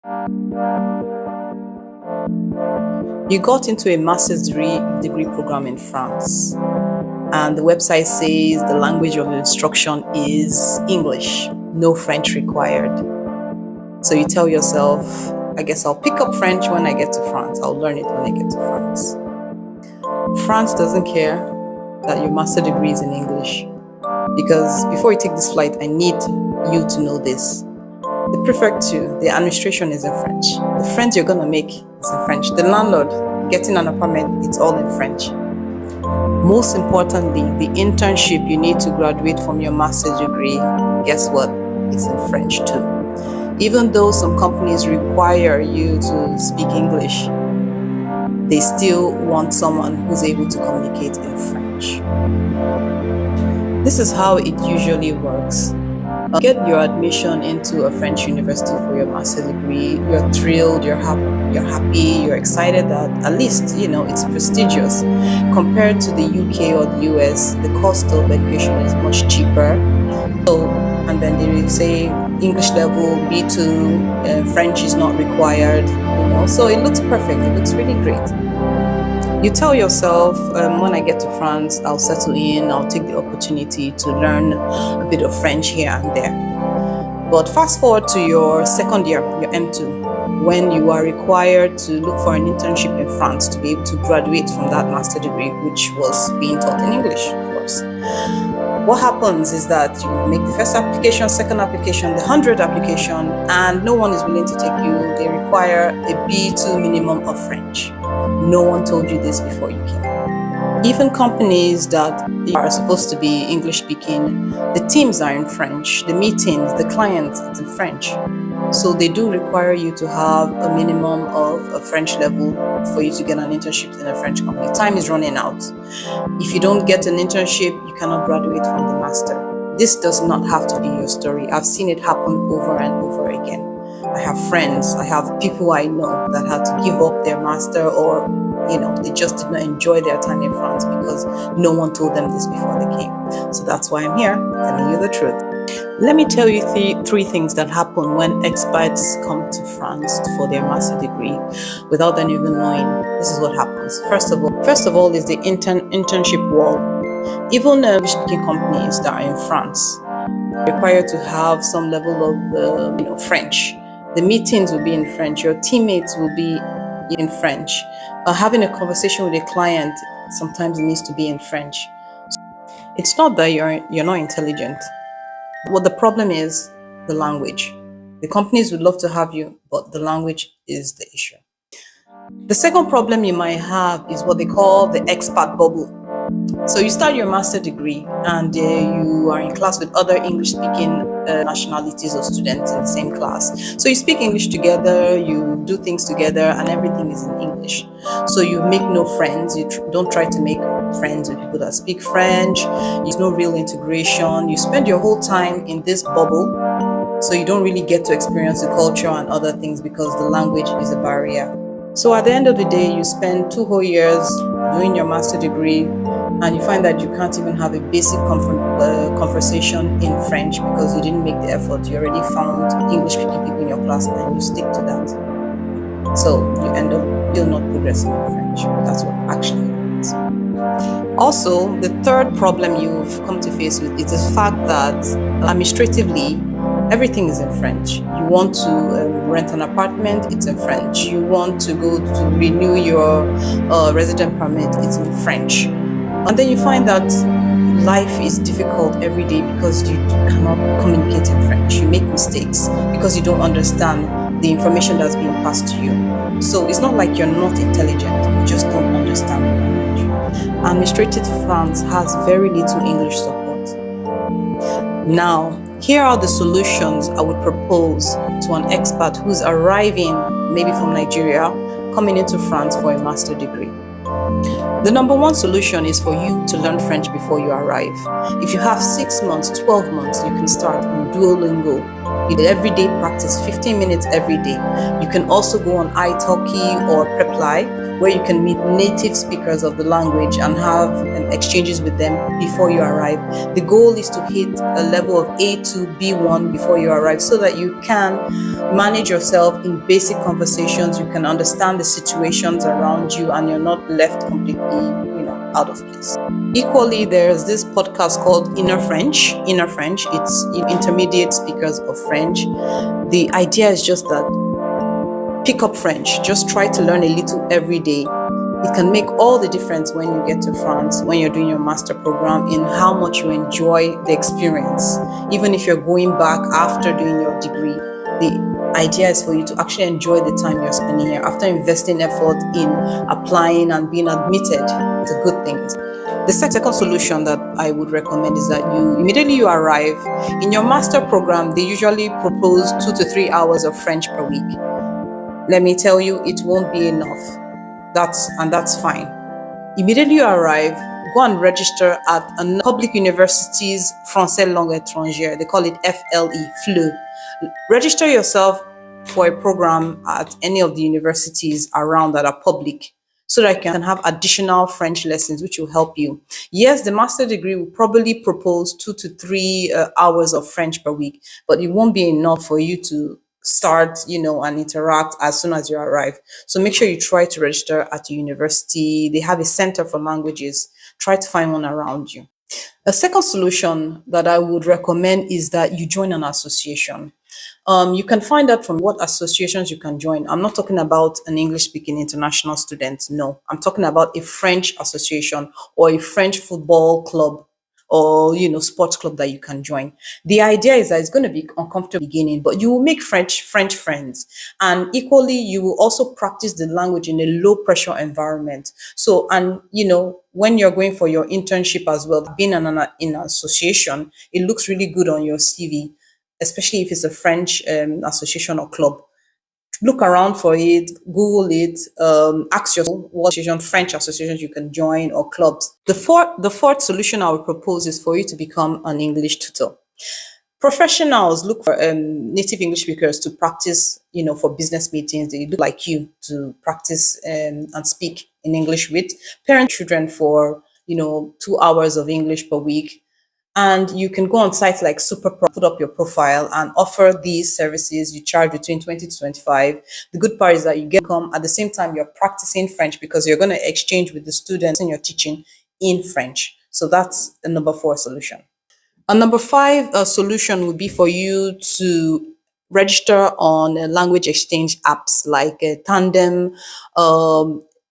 You got into a master's degree program in France, and the website says the language of instruction is English, no French required. So you tell yourself, I guess I'll pick up French when I get to France. I'll learn it when I get to France. France doesn't care that your master degree is in English, because before you take this flight, I need you to know this. The prefect too, the administration is in French. The friends you're gonna make is in French. The landlord, getting an apartment, it's all in French. Most importantly, the internship you need to graduate from your master's degree, guess what? It's in French too. Even though some companies require you to speak English, they still want someone who's able to communicate in French. This is how it usually works. Get your admission into a French university for your master's degree. You're thrilled, you're happy, you're excited that at least, it's prestigious. Compared to the UK or the US, the cost of education is much cheaper. And then they will say English level B2, French is not required, So it looks perfect, it looks really great. You tell yourself, when I get to France, I'll settle in, I'll take the opportunity to learn a bit of French here and there. But fast forward to your second year, your M2, when you are required to look for an internship in France to be able to graduate from that master degree, which was being taught in English, of course. What happens is that you make the first application, second application, the 100th application, and no one is willing to take you. They require a B2 minimum of French. No one told you this before you came. Even companies that are supposed to be English speaking, the teams are in French, the meetings, the clients, it's in French. So they do require you to have a minimum of a French level for you to get an internship in a French company. Time is running out. If you don't get an internship, you cannot graduate from the master. This does not have to be your story. I've seen it happen over and over again. I have friends, I have people I know that had to give up their master, or they just did not enjoy their time in France because no one told them this before they came. So that's why I'm here telling you the truth. Let me tell you three things that happen when expats come to France for their master degree without them even knowing. This is what happens. First of all is the internship wall. Even English-speaking companies that are in France require to have some level of French. The meetings will be in French. Your teammates will be in French. Having a conversation with a client, sometimes it needs to be in French. It's not that you're not intelligent. What the problem is, the language. The companies would love to have you, but the language is the issue. The second problem you might have is what they call the expat bubble. So you start your master degree and you are in class with other English-speaking nationalities or students in the same class. So you speak English together, you do things together, and everything is in English. So you make no friends. You don't try to make friends with people that speak French. There's no real integration. You spend your whole time in this bubble, so you don't really get to experience the culture and other things because the language is a barrier. So at the end of the day, you spend 2 whole years doing your master degree, and you find that you can't even have a basic conversation in French because you didn't make the effort. You already found English-speaking people in your class and you stick to that. So you end up still not progressing in French. That's what actually happens. Also, the third problem you've come to face with is the fact that administratively, everything is in French. You want to rent an apartment, it's in French. You want to go to renew your resident permit, it's in French. And then you find that life is difficult every day because you cannot communicate in French. You make mistakes because you don't understand the information that's being passed to you. So it's not like you're not intelligent, you just don't understand the language. Administrative France has very little English support. Now, here are the solutions I would propose to an expat who's arriving, maybe from Nigeria, coming into France for a master degree. The number one solution is for you to learn French before you arrive. If you have 6 months, 12 months, you can start in Duolingo. You do everyday practice, 15 minutes every day. You can also go on iTalki or Preply, where you can meet native speakers of the language and have exchanges with them before you arrive. The goal is to hit a level of A2, B1 before you arrive, so that you can manage yourself in basic conversations, you can understand the situations around you, and you're not left completely, out of place. Equally, there's this podcast called Inner French. Inner French, it's intermediate speakers of French. The idea is just that pick up French. Just try to learn a little every day. It can make all the difference when you get to France, when you're doing your master program, in how much you enjoy the experience. Even if you're going back after doing your degree, the idea is for you to actually enjoy the time you're spending here. After investing effort in applying and being admitted, it's a good thing. The second solution that I would recommend is that immediately you arrive in your master program, they usually propose 2 to 3 hours of French per week. Let me tell you, it won't be enough. That's fine. Immediately you arrive, go and register at a public university's Français Langue Étrangère. They call it FLE. Register yourself for a program at any of the universities around that are public, so that you can have additional French lessons, which will help you. Yes, the master degree will probably propose 2 to 3 hours of French per week, but it won't be enough for you to start, and interact as soon as you arrive. So make sure you try to register at a university. They have a center for languages. Try to find one around you. A second solution that I would recommend is that you join an association. You can find out from what associations you can join. I'm not talking about an English-speaking international student. No, I'm talking about a French association or a French football club or, sports club that you can join. The idea is that it's going to be uncomfortable beginning, but you will make French friends. And equally, you will also practice the language in a low pressure environment. So, and, when you're going for your internship as well, being in an association, it looks really good on your CV, especially if it's a French association or club. Look around for it, Google it, ask yourself what French associations you can join or clubs. The fourth solution I would propose is for you to become an English tutor. Professionals look for native English speakers to practice, for business meetings. They look like you to practice and speak in English with. Parent children for, 2 hours of English per week. And you can go on sites like Superpro, put up your profile and offer these services. You charge between 20 to 25. The good part is that you get income at the same time you're practicing French, because you're going to exchange with the students and you're teaching in French. So that's the number 4 solution. A number 5 solution would be for you to register on language exchange apps like Tandem.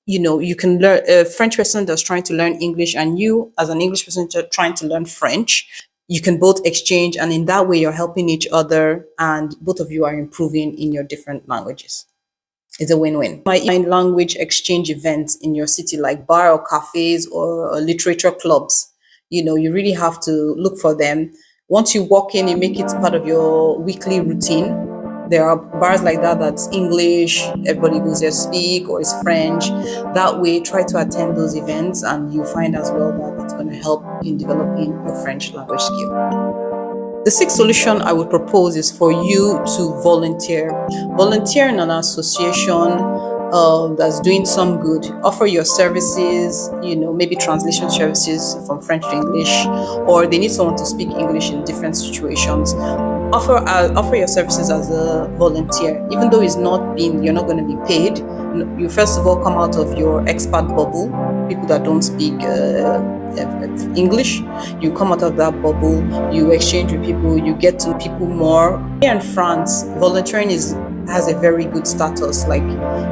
You can learn a French person that's trying to learn English, and you as an English person trying to learn French. You can both exchange, and in that way you're helping each other and both of you are improving in your different languages. It's a win-win. You might find language exchange events in your city like bar or cafes or literature clubs. You really have to look for them. Once you walk in, you make it part of your weekly routine. There are bars like that that's English, everybody goes there to speak, or it's French. That way, try to attend those events and you find as well that it's going to help in developing your French language skill. The 6th solution I would propose is for you to volunteer. Volunteer in an association that's doing some good. Offer your services, maybe translation services from French to English, or they need someone to speak English in different situations. Offer your services as a volunteer, even though you're not going to be paid. You first of all come out of your expat bubble, people that don't speak English. You come out of that bubble, you exchange with people, you get to know people more. Here in France, volunteering has a very good status. Like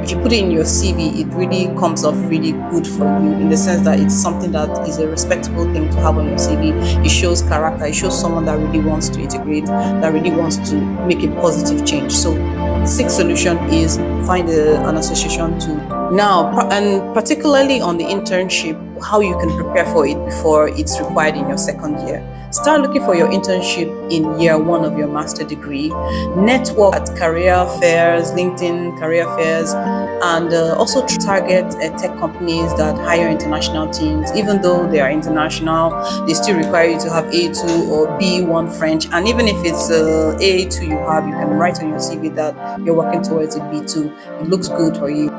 if you put it in your CV, it really comes off really good for you, in the sense that it's something that is a respectable thing to have on your CV. It shows character. It shows someone that really wants to integrate, that really wants to make a positive change. So the 6th solution is find an association to. Now, and particularly on the internship, how you can prepare for it before it's required in your second year. Start looking for your internship in year 1 of your master degree. Network at career fairs, LinkedIn career fairs, and also target tech companies that hire international teams. Even though they are international, they still require you to have A2 or B1 French. And even if it's A2 you can write on your CV that you're working towards a B2. It looks good for you.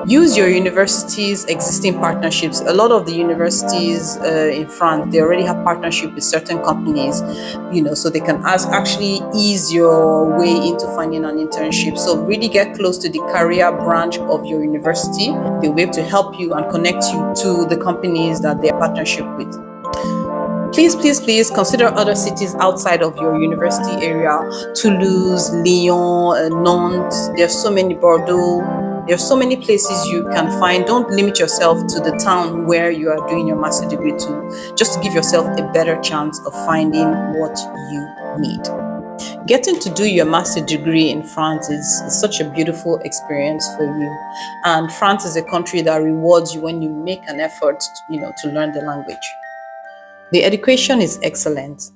Use your university's existing partnerships. A lot of the universities in France, they already have partnership with certain companies, so they can actually ease your way into finding an internship. So really get close to the career branch of your university. They'll be able to help you and connect you to the companies that they're partnership with. Please consider other cities outside of your university area. Toulouse, Lyon, Nantes. There's so many, Bordeaux. There's so many places you can find. Don't limit yourself to the town where you are doing your master degree to, just to give yourself a better chance of finding what you need. Getting to do your master degree in France is such a beautiful experience for you. And France is a country that rewards you when you make an effort, to learn the language. The education is excellent,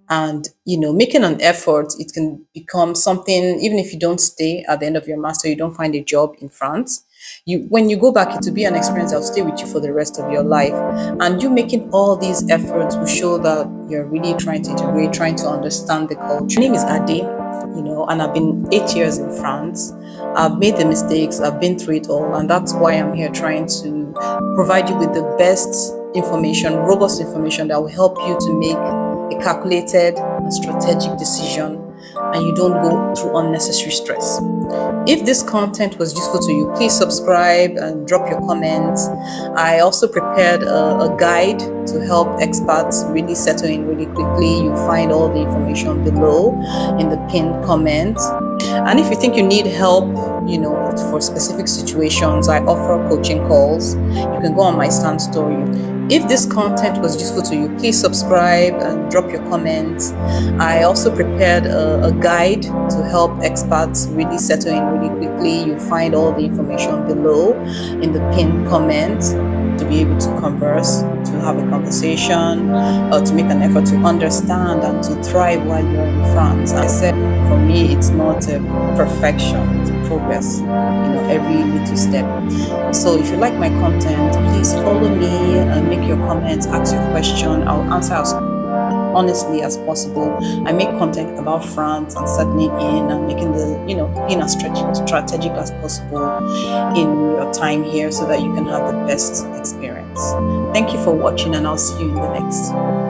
and making an effort, it can become something. Even if you don't stay at the end of your master, you don't find a job in France, when you go back, it will be an experience that will stay with you for the rest of your life. And you making all these efforts will show that you're really trying to integrate, trying to understand the culture. My name is Ade, and I've been 8 years in France. I've made the mistakes, I've been through it all, and that's why I'm here trying to provide you with the best information, robust information that will help you to make a calculated and strategic decision, and you don't go through unnecessary stress. If this content was useful to you, please subscribe and drop your comments. I also prepared a guide to help expats really settle in really quickly. You'll find all the information below in the pinned comment. And if you think you need help, for specific situations, I offer coaching calls. You can go on my Stand Story. If this content was useful to you, please subscribe and drop your comments. I also prepared a guide to help expats really settle in really quickly. You'll find all the information below in the pinned comment to be able to converse, to have a conversation, or to make an effort to understand and to thrive while you're in France. As I said, for me, it's not a perfection, it's a progress, every little step. So if you like my content, please follow me and make your comments, ask your question. I'll answer as honestly as possible. I make content about France and settling in and making being as strategic as possible in your time here so that you can have the best experience. Thank you for watching, and I'll see you in the next.